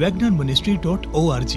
wagnerministry.org।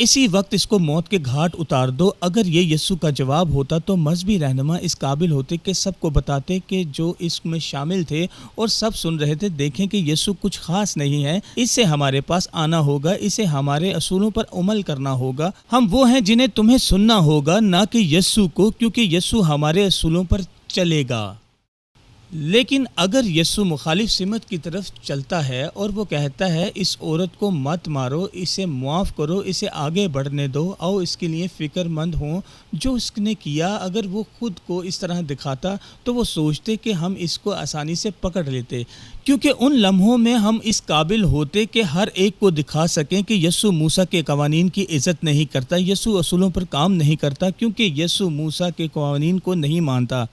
اسی وقت اس کو موت کے گھاٹ اتار دو۔ اگر یہ یسوع کا جواب ہوتا تو مذہبی رہنما اس قابل ہوتے کہ سب کو بتاتے کہ جو اس میں شامل تھے اور سب سن رہے تھے، دیکھیں کہ یسوع کچھ خاص نہیں ہے، اس سے ہمارے پاس آنا ہوگا، اسے ہمارے اصولوں پر عمل کرنا ہوگا، ہم وہ ہیں جنہیں تمہیں سننا ہوگا، نہ کہ یسوع کو، کیونکہ یسوع ہمارے اصولوں پر چلے گا۔ لیکن اگر یسوع مخالف سمت کی طرف چلتا ہے اور وہ کہتا ہے اس عورت کو مت مارو، اسے معاف کرو، اسے آگے بڑھنے دو، او اس کے لیے فکر مند ہوں جو اس نے کیا، اگر وہ خود کو اس طرح دکھاتا تو وہ سوچتے کہ ہم اس کو آسانی سے پکڑ لیتے، کیونکہ ان لمحوں میں ہم اس قابل ہوتے کہ ہر ایک کو دکھا سکیں کہ یسوع موسیٰ کے قوانین کی عزت نہیں کرتا، یسوع اصولوں پر کام نہیں کرتا، کیونکہ یسوع موسیٰ کے قوانین کو نہیں مانتا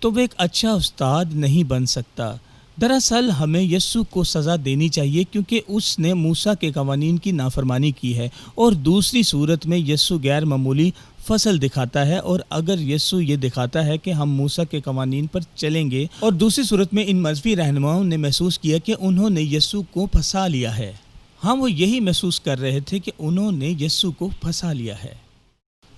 تو وہ ایک اچھا استاد نہیں بن سکتا۔ دراصل ہمیں یسوع کو سزا دینی چاہیے کیونکہ اس نے موسیٰ کے قوانین کی نافرمانی کی ہے، اور دوسری صورت میں یسوع غیر معمولی فضل دکھاتا ہے، اور اگر یسوع یہ دکھاتا ہے کہ ہم موسیٰ کے قوانین پر چلیں گے، اور دوسری صورت میں ان مذہبی رہنماؤں نے محسوس کیا کہ انہوں نے یسوع کو پھنسا لیا ہے۔ ہاں، وہ یہی محسوس کر رہے تھے کہ انہوں نے یسوع کو پھنسا لیا ہے،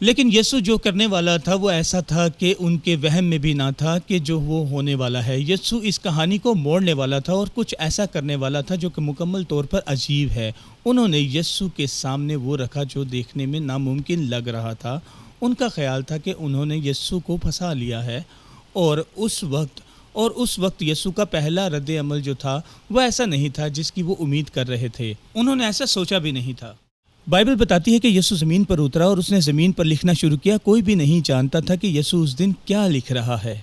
لیکن یسوع جو کرنے والا تھا وہ ایسا تھا کہ ان کے وہم میں بھی نہ تھا کہ جو وہ ہونے والا ہے۔ یسوع اس کہانی کو موڑنے والا تھا اور کچھ ایسا کرنے والا تھا جو کہ مکمل طور پر عجیب ہے۔ انہوں نے یسوع کے سامنے وہ رکھا جو دیکھنے میں ناممکن لگ رہا تھا۔ ان کا خیال تھا کہ انہوں نے یسوع کو پھنسا لیا ہے، اور اس وقت یسوع کا پہلا رد عمل جو تھا وہ ایسا نہیں تھا جس کی وہ امید کر رہے تھے۔ انہوں نے ایسا سوچا بھی نہیں تھا۔ بائبل بتاتی ہے کہ یسوع زمین پر اترا اور اس نے زمین پر لکھنا شروع کیا۔ کوئی بھی نہیں جانتا تھا کہ یسوع اس دن کیا لکھ رہا ہے،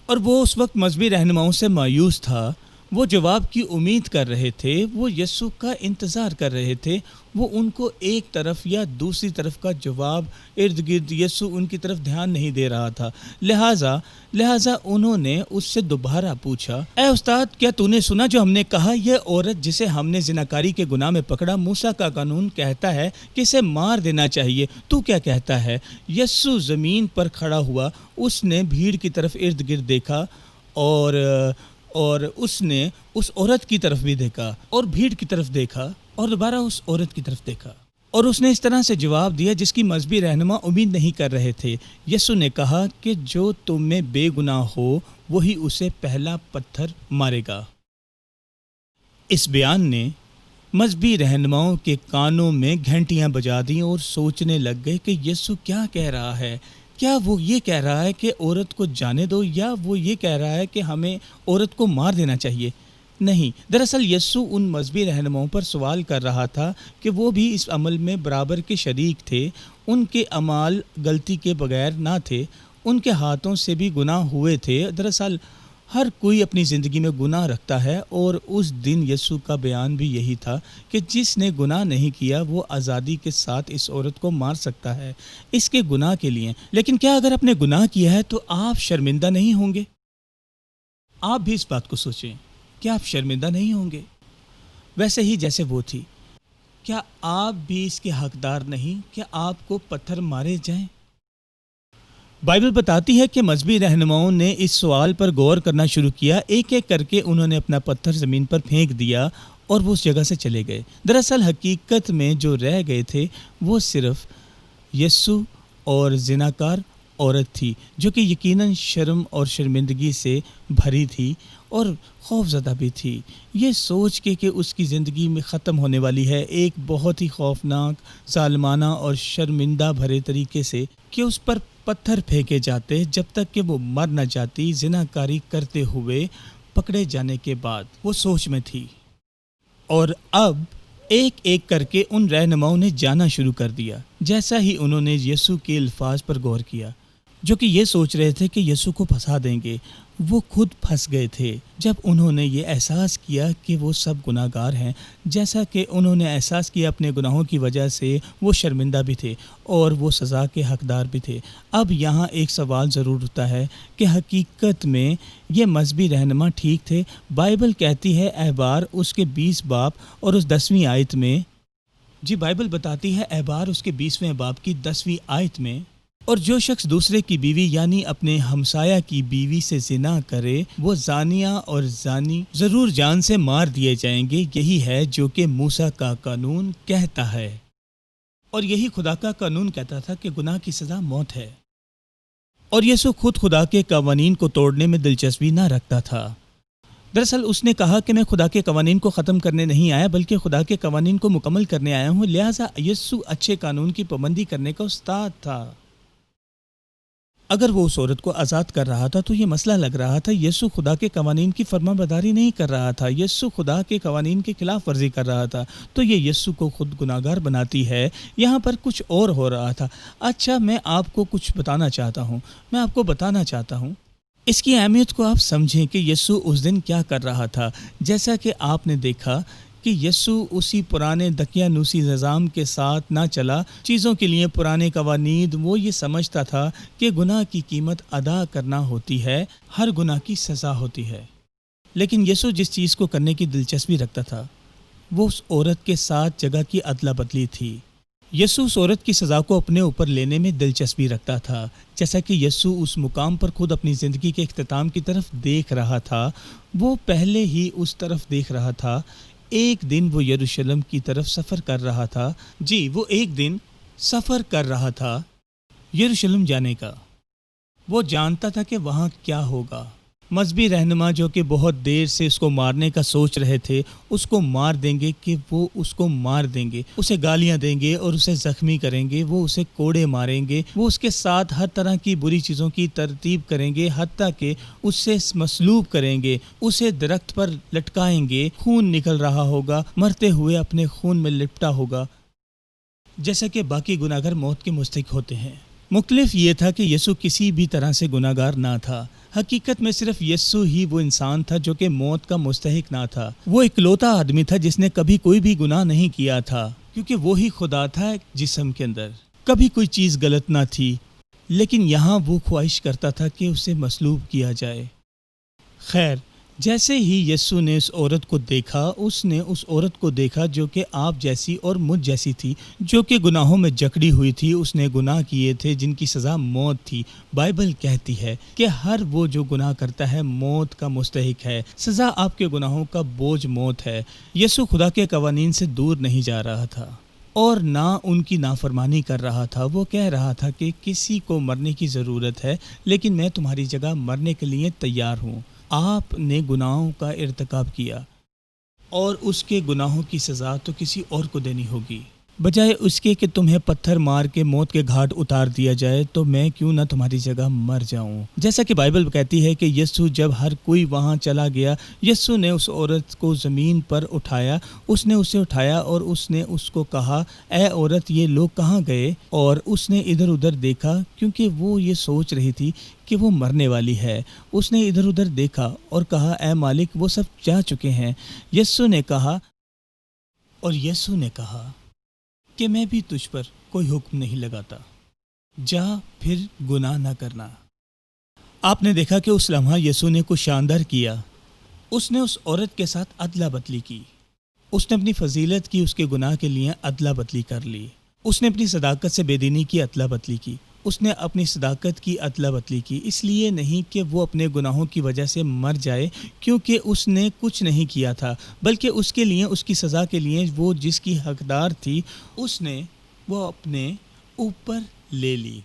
اور وہ اس وقت مذہبی رہنماؤں سے مایوس تھا۔ وہ جواب کی امید کر رہے تھے، وہ یسوع کا انتظار کر رہے تھے، وہ ان کو ایک طرف یا دوسری طرف کا جواب ارد گرد، یسوع ان کی طرف دھیان نہیں دے رہا تھا۔ لہٰذا انہوں نے اس سے دوبارہ پوچھا، اے استاد، کیا تو نے سنا جو ہم نے کہا؟ یہ عورت جسے ہم نے زناکاری کے گناہ میں پکڑا، موسیٰ کا قانون کہتا ہے کہ اسے مار دینا چاہیے، تو کیا کہتا ہے؟ یسوع زمین پر کھڑا ہوا، اس نے بھیڑ کی طرف ارد گرد دیکھا، اور اس نے اس عورت کی طرف بھی دیکھا، اور بھیڑ کی طرف دیکھا، اور دوبارہ اس عورت کی طرف دیکھا، اور اس نے اس طرح سے جواب دیا جس کی مذہبی رہنما امید نہیں کر رہے تھے۔ یسوع نے کہا کہ جو تم میں بے گناہ ہو وہی اسے پہلا پتھر مارے گا۔ اس بیان نے مذہبی رہنماؤں کے کانوں میں گھنٹیاں بجا دیں اور سوچنے لگ گئے کہ یسوع کیا کہہ رہا ہے۔ کیا وہ یہ کہہ رہا ہے کہ عورت کو جانے دو، یا وہ یہ کہہ رہا ہے کہ ہمیں عورت کو مار دینا چاہیے؟ نہیں، دراصل یسوع ان مذہبی رہنماؤں پر سوال کر رہا تھا کہ وہ بھی اس عمل میں برابر کے شریک تھے۔ ان کے اعمال غلطی کے بغیر نہ تھے، ان کے ہاتھوں سے بھی گناہ ہوئے تھے۔ دراصل ہر کوئی اپنی زندگی میں گناہ رکھتا ہے، اور اس دن یسوع کا بیان بھی یہی تھا کہ جس نے گناہ نہیں کیا وہ آزادی کے ساتھ اس عورت کو مار سکتا ہے اس کے گناہ کے لیے۔ لیکن کیا اگر آپ نے گناہ کیا ہے تو آپ شرمندہ نہیں ہوں گے؟ آپ بھی اس بات کو سوچیں، کیا آپ شرمندہ نہیں ہوں گے؟ ویسے ہی جیسے وہ تھی، کیا آپ بھی اس کے حقدار نہیں؟ کیا آپ کو پتھر مارے جائیں؟ بائبل بتاتی ہے کہ مذہبی رہنماؤں نے اس سوال پر غور کرنا شروع کیا۔ ایک ایک کر کے انہوں نے اپنا پتھر زمین پر پھینک دیا اور وہ اس جگہ سے چلے گئے۔ دراصل حقیقت میں جو رہ گئے تھے وہ صرف یسوع اور زناکار عورت تھی، جو کہ یقیناً شرم اور شرمندگی سے بھری تھی اور خوف زدہ بھی تھی، یہ سوچ کے کہ اس کی زندگی میں ختم ہونے والی ہے ایک بہت ہی خوفناک، ظالمانہ اور شرمندہ بھرے طریقے سے، کہ اس پر پتھر پھینکے جاتے جب تک کہ وہ مر نہ جاتی زناکاری کرتے ہوئے پکڑے جانے کے بعد۔ وہ سوچ میں تھی، اور اب ایک ایک کر کے ان رہنماؤں نے جانا شروع کر دیا۔ جیسا ہی انہوں نے یسوع کے الفاظ پر غور کیا، جو کہ یہ سوچ رہے تھے کہ یسوع کو پھنسا دیں گے، وہ خود پھنس گئے تھے جب انہوں نے یہ احساس کیا کہ وہ سب گناہ گار ہیں۔ جیسا کہ انہوں نے احساس کیا اپنے گناہوں کی وجہ سے وہ شرمندہ بھی تھے اور وہ سزا کے حقدار بھی تھے۔ اب یہاں ایک سوال ضرور اٹھتا ہے کہ حقیقت میں یہ مذہبی رہنما ٹھیک تھے؟ بائبل کہتی ہے احبار اس کے 20 باب اور اس 10ویں آیت میں، بائبل بتاتی ہے احبار اس کے 20ویں باب کی 10ویں آیت میں، اور جو شخص دوسرے کی بیوی یعنی اپنے ہمسایہ کی بیوی سے زنا کرے وہ زانیہ اور زانی ضرور جان سے مار دیے جائیں گے، یہی ہے جو کہ موسیٰ کا قانون کہتا ہے۔ اور یہی خدا کا قانون کہتا تھا کہ گناہ کی سزا موت ہے۔ اور یسوع خود خدا کے قوانین کو توڑنے میں دلچسپی نہ رکھتا تھا۔ دراصل اس نے کہا کہ میں خدا کے قوانین کو ختم کرنے نہیں آیا بلکہ خدا کے قوانین کو مکمل کرنے آیا ہوں۔ لہٰذا یسوع اچھے قانون کی پابندی کرنے کا استاد تھا۔ اگر وہ اس عورت کو آزاد کر رہا تھا تو یہ مسئلہ لگ رہا تھا یسوع خدا کے قوانین کی فرما برداری نہیں کر رہا تھا، یسوع خدا کے قوانین کے خلاف ورزی کر رہا تھا، تو یہ یسوع کو خود گناہگار بناتی ہے۔ یہاں پر کچھ اور ہو رہا تھا۔ اچھا، میں آپ کو کچھ بتانا چاہتا ہوں، میں آپ کو بتانا چاہتا ہوں اس کی اہمیت کو آپ سمجھیں کہ یسوع اس دن کیا کر رہا تھا۔ جیسا کہ آپ نے دیکھا کہ یسوع اسی پرانے دقیانوسی نظام کے ساتھ نہ چلا، چیزوں کے لیے پرانے قوانین۔ وہ یہ سمجھتا تھا کہ گناہ کی قیمت ادا کرنا ہوتی ہے، ہر گناہ کی سزا ہوتی ہے۔ لیکن یسوع جس چیز کو کرنے کی دلچسپی رکھتا تھا وہ اس عورت کے ساتھ جگہ کی ادلا بدلی تھی۔ یسوع اس عورت کی سزا کو اپنے اوپر لینے میں دلچسپی رکھتا تھا، جیسا کہ یسوع اس مقام پر خود اپنی زندگی کے اختتام کی طرف دیکھ رہا تھا۔ وہ پہلے ہی اس طرف دیکھ رہا تھا۔ ایک دن وہ یروشلم کی طرف سفر کر رہا تھا۔ وہ ایک دن سفر کر رہا تھا یروشلم جانے کا۔ وہ جانتا تھا کہ وہاں کیا ہوگا۔ مذہبی رہنما جو کہ بہت دیر سے اس کو مارنے کا سوچ رہے تھے، اس کو مار دیں گے، کہ وہ اس کو مار دیں گے، اسے گالیاں دیں گے اور اسے زخمی کریں گے، وہ اسے کوڑے ماریں گے، وہ اس کے ساتھ ہر طرح کی بری چیزوں کی ترتیب کریں گے، حتیٰ کہ اسے مصلوب کریں گے، اسے درخت پر لٹکائیں گے، خون نکل رہا ہوگا، مرتے ہوئے اپنے خون میں لپٹا ہوگا، جیسا کہ باقی گناہگار موت کے مستحق ہوتے ہیں۔ مختلف یہ تھا کہ یسوع کسی بھی طرح سے گناہگار نہ تھا۔ حقیقت میں صرف یسوع ہی وہ انسان تھا جو کہ موت کا مستحق نہ تھا۔ وہ اکلوتا آدمی تھا جس نے کبھی کوئی بھی گناہ نہیں کیا تھا، کیونکہ وہی خدا تھا جسم کے اندر۔ کبھی کوئی چیز غلط نہ تھی، لیکن یہاں وہ خواہش کرتا تھا کہ اسے مصلوب کیا جائے۔ خیر، جیسے ہی یسوع نے اس عورت کو دیکھا، اس نے اس عورت کو دیکھا جو کہ آپ جیسی اور مجھ جیسی تھی، جو کہ گناہوں میں جکڑی ہوئی تھی۔ اس نے گناہ کیے تھے جن کی سزا موت تھی۔ بائبل کہتی ہے کہ ہر وہ جو گناہ کرتا ہے موت کا مستحق ہے۔ سزا آپ کے گناہوں کا بوجھ موت ہے۔ یسوع خدا کے قوانین سے دور نہیں جا رہا تھا اور نہ ان کی نافرمانی کر رہا تھا۔ وہ کہہ رہا تھا کہ کسی کو مرنے کی ضرورت ہے، لیکن میں تمہاری جگہ مرنے کے لیے تیار ہوں۔ آپ نے گناہوں کا ارتکاب کیا اور اس کے گناہوں کی سزا تو کسی اور کو دینی ہوگی۔ بجائے اس کے کہ تمہیں پتھر مار کے موت کے گھاٹ اتار دیا جائے تو میں کیوں نہ تمہاری جگہ مر جاؤں۔ جیسا کہ بائبل کہتی ہے کہ یسوع جب ہر کوئی وہاں چلا گیا، یسوع نے اس عورت کو زمین پر اٹھایا، اس نے اسے اٹھایا اور اس نے اس کو کہا، اے عورت، یہ لوگ کہاں گئے؟ اور اس نے ادھر ادھر دیکھا کیونکہ وہ یہ سوچ رہی تھی کہ وہ مرنے والی ہے۔ اس نے ادھر ادھر دیکھا اور کہا، اے مالک، وہ سب جا چکے ہیں۔ یسوع نے کہا کہ میں بھی تجھ پر کوئی حکم نہیں لگاتا، جا پھر گناہ نہ کرنا۔ آپ نے دیکھا کہ اس لمحہ یسوع نے کچھ شاندار کیا۔ اس نے اس عورت کے ساتھ ادلا بدلی کی۔ اس نے اپنی فضیلت کی اس کے گناہ کے لیے ادلا بدلی کر لی۔ اس نے اپنی صداقت سے بے دینی کی ادلا بدلی کی۔ اس نے اپنی صداقت کی ادلا بدلی کی، اس لیے نہیں کہ وہ اپنے گناہوں کی وجہ سے مر جائے، کیونکہ اس نے کچھ نہیں کیا تھا، بلکہ اس کے لیے، اس کی سزا کے لیے وہ جس کی حقدار تھی، اس نے وہ اپنے اوپر لے لی۔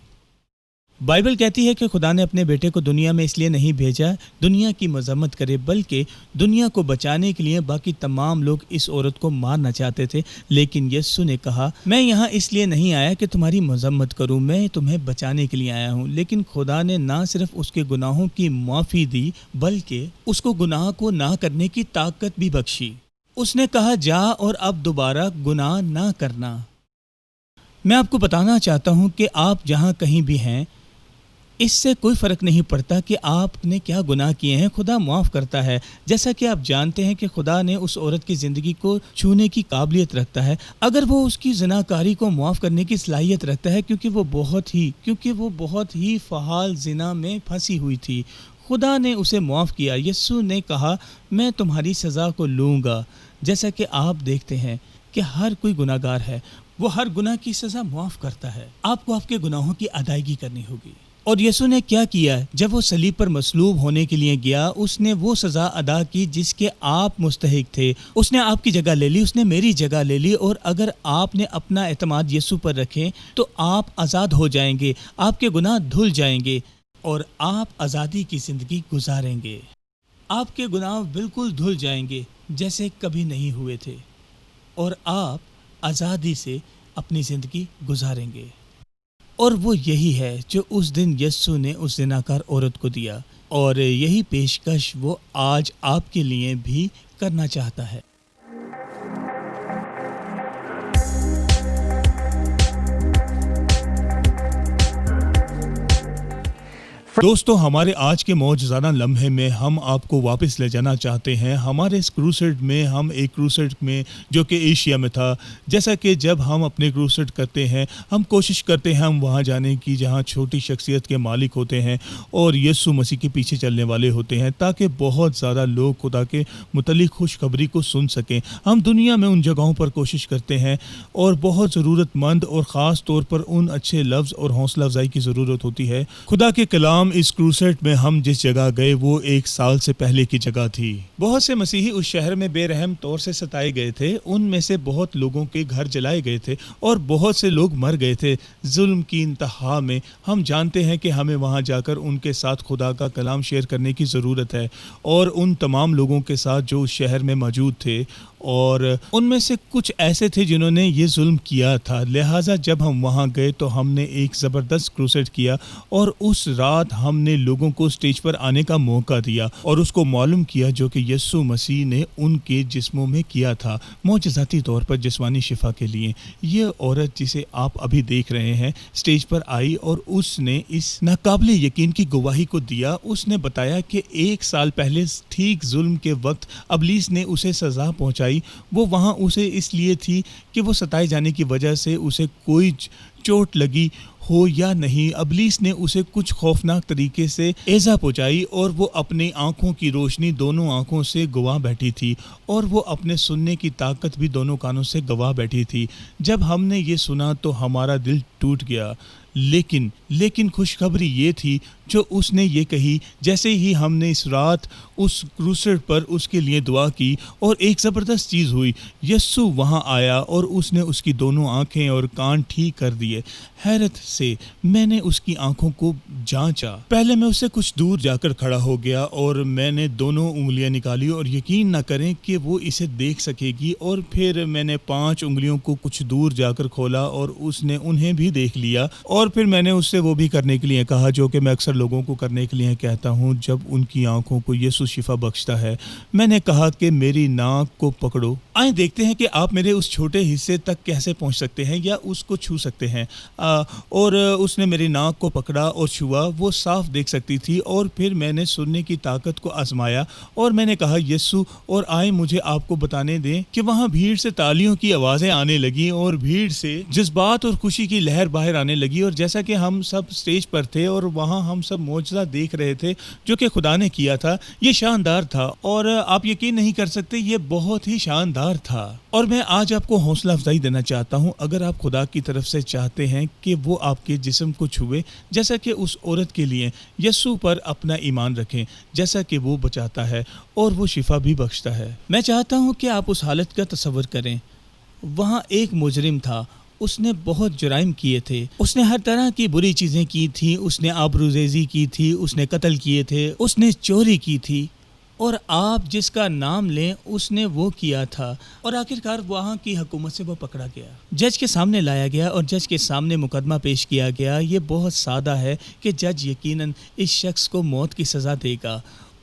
بائبل کہتی ہے کہ خدا نے اپنے بیٹے کو دنیا میں اس لیے نہیں بھیجا دنیا کی مذمت کرے، بلکہ دنیا کو بچانے کے لیے۔ باقی تمام لوگ اس عورت کو مارنا چاہتے تھے، لیکن یسوع نے کہا، میں یہاں اس لیے نہیں آیا کہ تمہاری مذمت کروں، میں تمہیں بچانے کے لیے آیا ہوں۔ لیکن خدا نے نہ صرف اس کے گناہوں کی معافی دی، بلکہ اس کو گناہ کو نہ کرنے کی طاقت بھی بخشی۔ اس نے کہا، جا اور اب دوبارہ گناہ نہ کرنا۔ میں آپ کو بتانا چاہتا ہوں کہ آپ جہاں کہیں بھی ہیں، اس سے کوئی فرق نہیں پڑتا کہ آپ نے کیا گناہ کیے ہیں، خدا معاف کرتا ہے۔ جیسا کہ آپ جانتے ہیں کہ خدا نے اس عورت کی زندگی کو چھونے کی قابلیت رکھتا ہے، اگر وہ اس کی زناکاری کو معاف کرنے کی صلاحیت رکھتا ہے، کیونکہ وہ بہت ہی فعال زنا میں پھنسی ہوئی تھی۔ خدا نے اسے معاف کیا۔ یسوع نے کہا، میں تمہاری سزا کو لوں گا۔ جیسا کہ آپ دیکھتے ہیں کہ ہر کوئی گناہگار ہے، وہ ہر گناہ کی سزا معاف کرتا ہے۔ آپ کو آپ کے گناہوں کی ادائیگی کرنی ہوگی۔ اور یسوع نے کیا کیا؟ جب وہ صلیب پر مصلوب ہونے کے لیے گیا، اس نے وہ سزا ادا کی جس کے آپ مستحق تھے۔ اس نے آپ کی جگہ لے لی، اس نے میری جگہ لے لی، اور اگر آپ نے اپنا اعتماد یسوع پر رکھیں تو آپ آزاد ہو جائیں گے، آپ کے گناہ دھل جائیں گے اور آپ آزادی کی زندگی گزاریں گے۔ آپ کے گناہ بالکل دھل جائیں گے جیسے کبھی نہیں ہوئے تھے، اور آپ آزادی سے اپنی زندگی گزاریں گے۔ اور وہ یہی ہے جو اس دن یسوع نے اس زناکار عورت کو دیا، اور یہی پیشکش وہ آج آپ کے لیے بھی کرنا چاہتا ہے۔ دوستو، ہمارے آج کے معجزانہ لمحے میں ہم آپ کو واپس لے جانا چاہتے ہیں ہمارے اس کروسیڈ میں۔ ہم ایک کروسیڈ میں جو کہ ایشیا میں تھا، جیسا کہ جب ہم اپنے کروسیڈ کرتے ہیں ہم کوشش کرتے ہیں ہم وہاں جانے کی جہاں چھوٹی شخصیت کے مالک ہوتے ہیں اور یسوع مسیح کے پیچھے چلنے والے ہوتے ہیں، تاکہ بہت زیادہ لوگ خدا کے متعلق خوشخبری کو سن سکیں۔ ہم دنیا میں ان جگہوں پر کوشش کرتے ہیں، اور بہت ضرورت مند اور خاص طور پر ان اچھے لفظ اور حوصلہ افزائی کی ضرورت ہوتی ہے۔ خدا کے کلام اس کروسیڈ میں ہم جس جگہ گئے وہ 1 سال سے پہلے کی جگہ تھی۔ بہت سے مسیحی اس شہر میں بے رحم طور سے ستائے گئے تھے، ان میں سے بہت لوگوں کے گھر جلائے گئے تھے اور بہت سے لوگ مر گئے تھے۔ ظلم کی انتہا میں ہم جانتے ہیں کہ ہمیں وہاں جا کر ان کے ساتھ خدا کا کلام شیئر کرنے کی ضرورت ہے، اور ان تمام لوگوں کے ساتھ جو اس شہر میں موجود تھے، اور ان میں سے کچھ ایسے تھے جنہوں نے یہ ظلم کیا تھا۔ لہٰذا جب ہم وہاں گئے تو ہم نے ایک زبردست کروسیڈ کیا، اور اس رات ہم نے لوگوں کو اسٹیج پر آنے کا موقع دیا اور اس کو معلوم کیا جو کہ یسوع مسیح نے ان کے جسموں میں کیا تھا، معجزاتی طور پر جسمانی شفا کے لیے۔ یہ عورت جسے آپ ابھی دیکھ رہے ہیں اسٹیج پر آئی، اور اس نے اس ناقابل یقین کی گواہی کو دیا۔ اس نے بتایا کہ 1 سال پہلے ٹھیک ظلم کے وقت ابلیس نے اسے سزا پہنچائی۔ وہ وہاں اسے اس لیے تھی کہ وہ ستائے جانے کی وجہ سے اسے کوئی چوٹ لگی ہو یا نہیں، ابلیس نے اسے کچھ خوفناک طریقے سے ایذا پہنچائی، اور وہ اپنی آنکھوں کی روشنی دونوں آنکھوں سے گوا بیٹھی تھی، اور وہ اپنے سننے کی طاقت بھی دونوں کانوں سے گوا بیٹھی تھی۔ جب ہم نے یہ سنا تو ہمارا دل ٹوٹ گیا، لیکن خوشخبری یہ تھی جو اس نے یہ کہی۔ جیسے ہی ہم نے اس رات اس کروسیڈ پر اس کے لیے دعا کی، اور ایک زبردست چیز ہوئی، یسوع وہاں آیا اور اس نے اس کی دونوں آنکھیں اور کان ٹھیک کر دیے۔ حیرت سے میں نے اس کی آنکھوں کو جانچا۔ پہلے میں اس سے کچھ دور جا کر کھڑا ہو گیا، اور میں نے دونوں انگلیاں نکالی، اور یقین نہ کریں کہ وہ اسے دیکھ سکے گی، اور پھر میں نے 5 انگلیوں کو کچھ دور جا کر کھولا اور اس نے انہیں بھی دیکھ لیا، اور پھر میں نے اس سے وہ بھی کرنے کے لیے کہا جو کہ میں اکثر لوگوں کو کرنے کے لیے کہتا ہوں جب ان کی آنکھوں کو یسوع شفا بخشتا ہے۔ میں نے کہا کہ میری ناک کو پکڑو، آئیں دیکھتے ہیں کہ آپ میرے اس چھوٹے حصے تک کیسے پہنچ سکتے ہیں یا اس کو چھو سکتے ہیں۔ اور اس نے میری ناک کو پکڑا اور چھوا، وہ صاف دیکھ سکتی تھی، اور پھر میں نے سننے کی طاقت کو آزمایا، اور میں نے کہا یسوع، اور آئیں مجھے آپ کو بتانے دیں کہ وہاں بھیڑ سے تالیوں کی آوازیں آنے لگیں، اور بھیڑ سے جذبات اور خوشی کی لہر باہر آنے لگی، اور جیسا کہ ہم سب اسٹیج پر تھے اور وہاں ہم سب معجزہ دیکھ رہے تھے جو کہ خدا نے کیا تھا، یہ شاندار تھا، اور آپ یقین نہیں کر سکتے، یہ بہت ہی شاندار تھا۔ اور میں آج آپ کو حوصلہ افزائی دینا چاہتا ہوں، اگر آپ خدا کی طرف سے چاہتے ہیں کہ وہ آپ کے جسم کو چھوئے، جیسا کہ اس عورت کے لیے، یسوع پر اپنا ایمان رکھیں، جیسا کہ وہ بچاتا ہے اور وہ شفا بھی بخشتا ہے۔ میں چاہتا ہوں کہ آپ اس حالت کا تصور کریں۔ وہاں ایک مجرم تھا، اس نے بہت جرائم کیے تھے، اس نے ہر طرح کی بری چیزیں کی تھی، اس نے آبروریزی کی تھی، اس نے قتل کیے تھے، اس نے چوری کی تھی، اور آپ جس کا نام لیں اس نے وہ کیا تھا، اور آخرکار وہاں کی حکومت سے وہ پکڑا گیا، جج کے سامنے لایا گیا اور جج کے سامنے مقدمہ پیش کیا گیا۔ یہ بہت سادہ ہے کہ جج یقیناً اس شخص کو موت کی سزا دے گا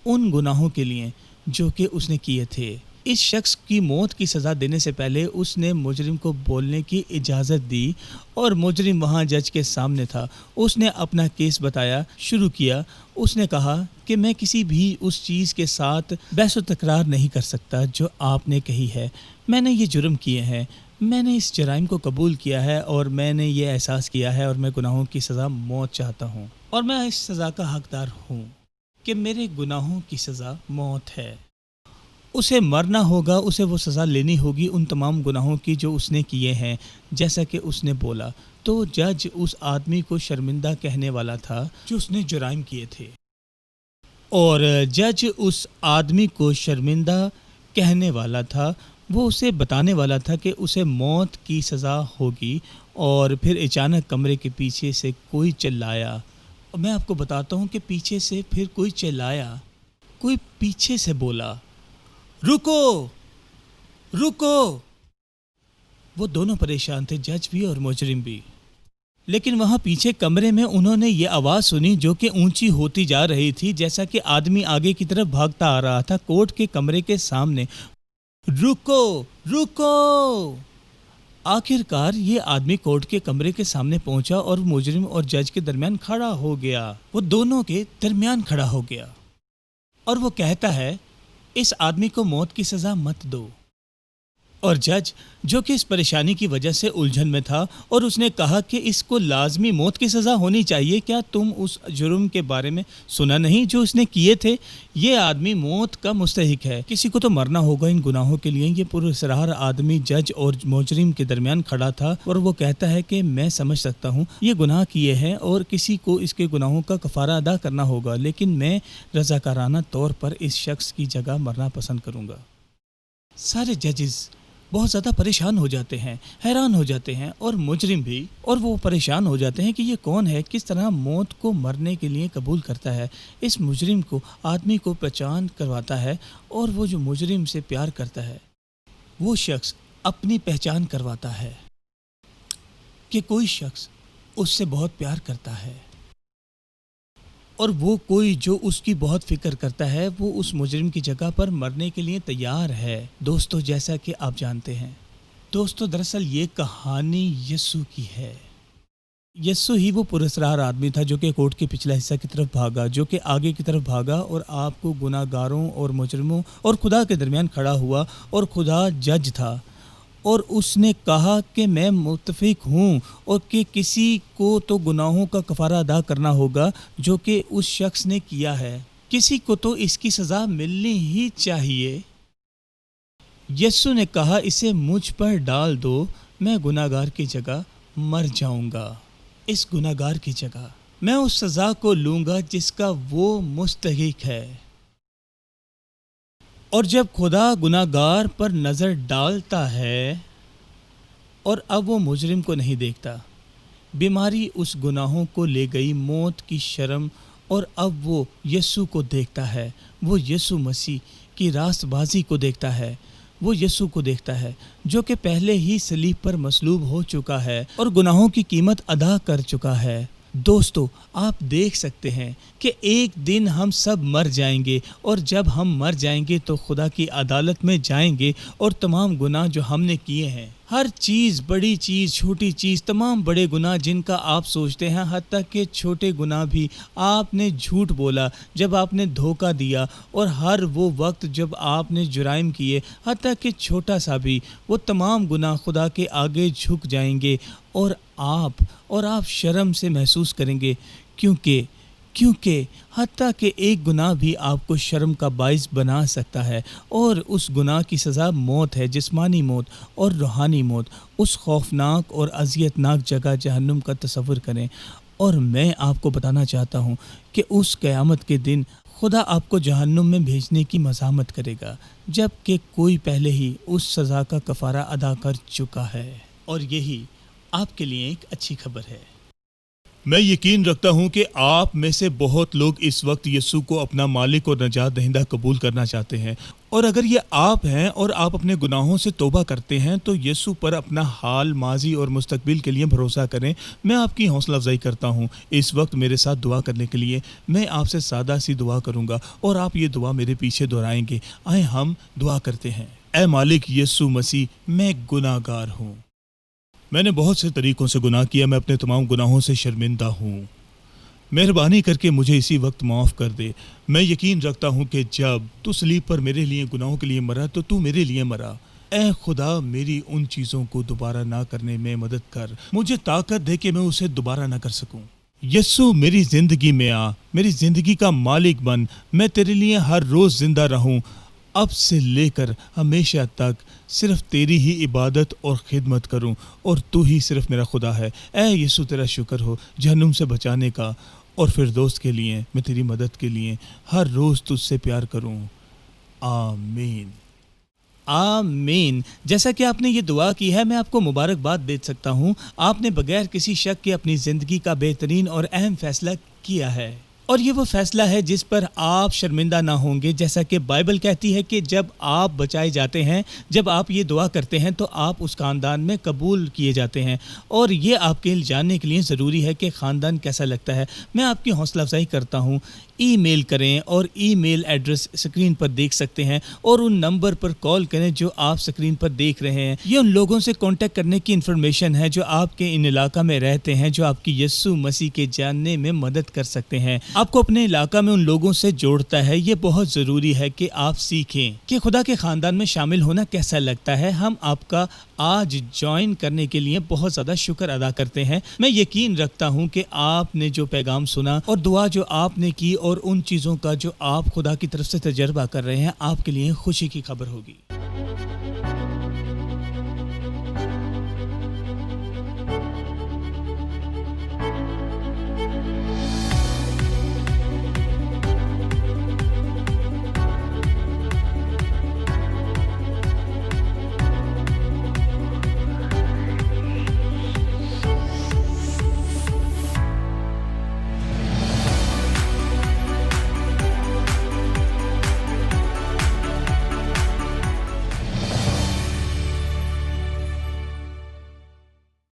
ان گناہوں کے لیے جو کہ اس نے کیے تھے۔ اس شخص کی موت کی سزا دینے سے پہلے اس نے مجرم کو بولنے کی اجازت دی، اور مجرم وہاں جج کے سامنے تھا۔ اس نے اپنا کیس بتایا شروع کیا۔ اس نے کہا کہ میں کسی بھی اس چیز کے ساتھ بحث و تکرار نہیں کر سکتا جو آپ نے کہی ہے۔ میں نے یہ جرم کیے ہیں، میں نے اس جرائم کو قبول کیا ہے، اور میں نے یہ احساس کیا ہے، اور میں گناہوں کی سزا موت چاہتا ہوں، اور میں اس سزا کا حقدار ہوں کہ میرے گناہوں کی سزا موت ہے۔ اسے مرنا ہوگا، اسے وہ سزا لینی ہوگی ان تمام گناہوں کی جو اس نے کیے ہیں، جیسا کہ اس نے بولا۔ تو جج اس آدمی کو شرمندہ کہنے والا تھا جو اس نے جرائم کیے تھے، اور جج اس آدمی کو شرمندہ کہنے والا تھا، وہ اسے بتانے والا تھا کہ اسے موت کی سزا ہوگی۔ اور پھر اچانک کمرے کے پیچھے سے کوئی چلایا، اور میں آپ کو بتاتا ہوں کہ پیچھے سے پھر کوئی چلایا، کوئی پیچھے سے بولا، رکو رکو۔ وہ دونوں پریشان تھے، جج بھی اور مجرم بھی، لیکن وہاں پیچھے کمرے میں انہوں نے یہ آواز سنی جو کہ اونچی ہوتی جا رہی تھی، جیسا کہ آدمی آگے کی طرف بھاگتا آ رہا تھا کورٹ کے کمرے کے سامنے، رکو رکو۔ آخر کار یہ آدمی کورٹ کے کمرے کے سامنے پہنچا اور مجرم اور جج کے درمیان کھڑا ہو گیا، وہ دونوں کے درمیان کھڑا ہو گیا، اور وہ کہتا ہے اس آدمی کو موت کی سزا مت دو۔ اور جج جو کہ اس پریشانی کی وجہ سے الجھن میں تھا، اور اس نے کہا کہ اس کو لازمی موت کی سزا ہونی چاہیے، کیا تم اس جرم کے بارے میں سنا نہیں جو اس نے کیے تھے؟ یہ آدمی موت کا مستحق ہے، کسی کو تو مرنا ہوگا ان گناہوں کے لیے۔ یہ پراسرار آدمی جج اور مجرم کے درمیان کھڑا تھا، اور وہ کہتا ہے کہ میں سمجھ سکتا ہوں یہ گناہ کیے ہیں اور کسی کو اس کے گناہوں کا کفارہ ادا کرنا ہوگا، لیکن میں رضاکارانہ طور پر اس شخص کی جگہ مرنا پسند کروں گا۔ سارے ججز بہت زیادہ پریشان ہو جاتے ہیں، حیران ہو جاتے ہیں، اور مجرم بھی، اور وہ پریشان ہو جاتے ہیں کہ یہ کون ہے، کس طرح موت کو مرنے کے لیے قبول کرتا ہے۔ اس مجرم کو آدمی کو پہچان کرواتا ہے، اور وہ جو مجرم سے پیار کرتا ہے وہ شخص اپنی پہچان کرواتا ہے کہ کوئی شخص اس سے بہت پیار کرتا ہے، اور وہ کوئی جو اس کی بہت فکر کرتا ہے وہ اس مجرم کی جگہ پر مرنے کے لیے تیار ہے۔ دوستو، جیسا کہ آپ جانتے ہیں دوستو، دراصل یہ کہانی یسوع کی ہے۔ یسوع ہی وہ پراسرار آدمی تھا جو کہ کورٹ کے پچھلا حصہ کی طرف بھاگا، جو کہ آگے کی طرف بھاگا اور آپ کو گناہ گاروں اور مجرموں اور خدا کے درمیان کھڑا ہوا، اور خدا جج تھا، اور اس نے کہا کہ میں متفق ہوں، اور کہ کسی کو تو گناہوں کا کفارہ ادا کرنا ہوگا جو کہ اس شخص نے کیا ہے، کسی کو تو اس کی سزا ملنی ہی چاہیے۔ یسوع نے کہا اسے مجھ پر ڈال دو، میں گناہ گار کی جگہ مر جاؤں گا، اس گناہ گار کی جگہ میں اس سزا کو لوں گا جس کا وہ مستحق ہے۔ اور جب خدا گناہ گار پر نظر ڈالتا ہے، اور اب وہ مجرم کو نہیں دیکھتا، بیماری اس گناہوں کو لے گئی، موت کی شرم، اور اب وہ یسوع کو دیکھتا ہے، وہ یسوع مسیح کی راست بازی کو دیکھتا ہے، وہ یسوع کو دیکھتا ہے جو کہ پہلے ہی صلیب پر مصلوب ہو چکا ہے اور گناہوں کی قیمت ادا کر چکا ہے۔ دوستو، آپ دیکھ سکتے ہیں کہ ایک دن ہم سب مر جائیں گے، اور جب ہم مر جائیں گے تو خدا کی عدالت میں جائیں گے، اور تمام گناہ جو ہم نے کیے ہیں، ہر چیز، بڑی چیز، چھوٹی چیز، تمام بڑے گناہ جن کا آپ سوچتے ہیں، حتیٰ کہ چھوٹے گناہ بھی، آپ نے جھوٹ بولا، جب آپ نے دھوکہ دیا، اور ہر وہ وقت جب آپ نے جرائم کیے، حتیٰ کہ چھوٹا سا بھی، وہ تمام گناہ خدا کے آگے جھک جائیں گے، اور آپ شرم سے محسوس کریں گے، کیونکہ حتیٰ کہ ایک گناہ بھی آپ کو شرم کا باعث بنا سکتا ہے، اور اس گناہ کی سزا موت ہے، جسمانی موت اور روحانی موت۔ اس خوفناک اور اذیتناک جگہ جہنم کا تصور کریں، اور میں آپ کو بتانا چاہتا ہوں کہ اس قیامت کے دن خدا آپ کو جہنم میں بھیجنے کی مزاحمت کرے گا، جب کہ کوئی پہلے ہی اس سزا کا کفارہ ادا کر چکا ہے، اور یہی آپ کے لیے ایک اچھی خبر ہے۔ میں یقین رکھتا ہوں کہ آپ میں سے بہت لوگ اس وقت یسوع کو اپنا مالک اور نجات دہندہ قبول کرنا چاہتے ہیں، اور اگر یہ آپ ہیں اور آپ اپنے گناہوں سے توبہ کرتے ہیں تو یسوع پر اپنا حال، ماضی اور مستقبل کے لیے بھروسہ کریں۔ میں آپ کی حوصلہ افزائی کرتا ہوں اس وقت میرے ساتھ دعا کرنے کے لیے۔ میں آپ سے سادہ سی دعا کروں گا اور آپ یہ دعا میرے پیچھے دہرائیں گے۔ آئیں ہم دعا کرتے ہیں۔ اے مالک یسوع مسیح، میں گناہ گار ہوں، میں نے بہت سے طریقوں سے گناہ کیا، میں اپنے تمام گناہوں سے شرمندہ ہوں، مہربانی کر کے مجھے اسی وقت معاف کر دے۔ میں یقین رکھتا ہوں کہ جب تو صلیب پر میرے لیے گناہوں کے لیے مرا تو تو میرے لیے مرا۔ اے خدا، میری ان چیزوں کو دوبارہ نہ کرنے میں مدد کر، مجھے طاقت دے کہ میں اسے دوبارہ نہ کر سکوں۔ یسوع، میری زندگی میں آ، میری زندگی کا مالک بن، میں تیرے لیے ہر روز زندہ رہوں۔ اب سے لے کر ہمیشہ تک صرف تیری ہی عبادت اور خدمت کروں اور تو ہی صرف میرا خدا ہے۔ اے یسوع تیرا شکر ہو جہنم سے بچانے کا، اور فردوس کے لیے میں تیری مدد کے لیے ہر روز تجھ سے پیار کروں۔ آمین۔ آمین۔ جیسا کہ آپ نے یہ دعا کی ہے، میں آپ کو مبارکباد دے سکتا ہوں، آپ نے بغیر کسی شک کے اپنی زندگی کا بہترین اور اہم فیصلہ کیا ہے، اور یہ وہ فیصلہ ہے جس پر آپ شرمندہ نہ ہوں گے۔ جیسا کہ بائبل کہتی ہے کہ جب آپ بچائے جاتے ہیں، جب آپ یہ دعا کرتے ہیں تو آپ اس خاندان میں قبول کیے جاتے ہیں، اور یہ آپ کے جاننے کے لیے ضروری ہے کہ خاندان کیسا لگتا ہے۔ میں آپ کی حوصلہ افزائی کرتا ہوں، ای میل کریں، اور ای میل ایڈریس اسکرین پر دیکھ سکتے ہیں، اور ان نمبر پر کال کریں جو آپ اسکرین پر دیکھ رہے ہیں۔ یہ ان لوگوں سے کانٹیکٹ کرنے کی انفارمیشن ہے جو آپ کے ان علاقہ میں رہتے ہیں، جو آپ کی یسوع مسیح کے جاننے میں مدد کر سکتے ہیں۔ آپ کو اپنے علاقہ میں ان لوگوں سے جوڑتا ہے۔ یہ بہت ضروری ہے کہ آپ سیکھیں کہ خدا کے خاندان میں شامل ہونا کیسا لگتا ہے۔ ہم آپ کا آج جوائن کرنے کے لیے بہت زیادہ شکر ادا کرتے ہیں۔ میں یقین رکھتا ہوں کہ آپ نے جو پیغام سنا اور دعا جو آپ نے کی، اور ان چیزوں کا جو آپ خدا کی طرف سے تجربہ کر رہے ہیں، آپ کے لیے خوشی کی خبر ہوگی۔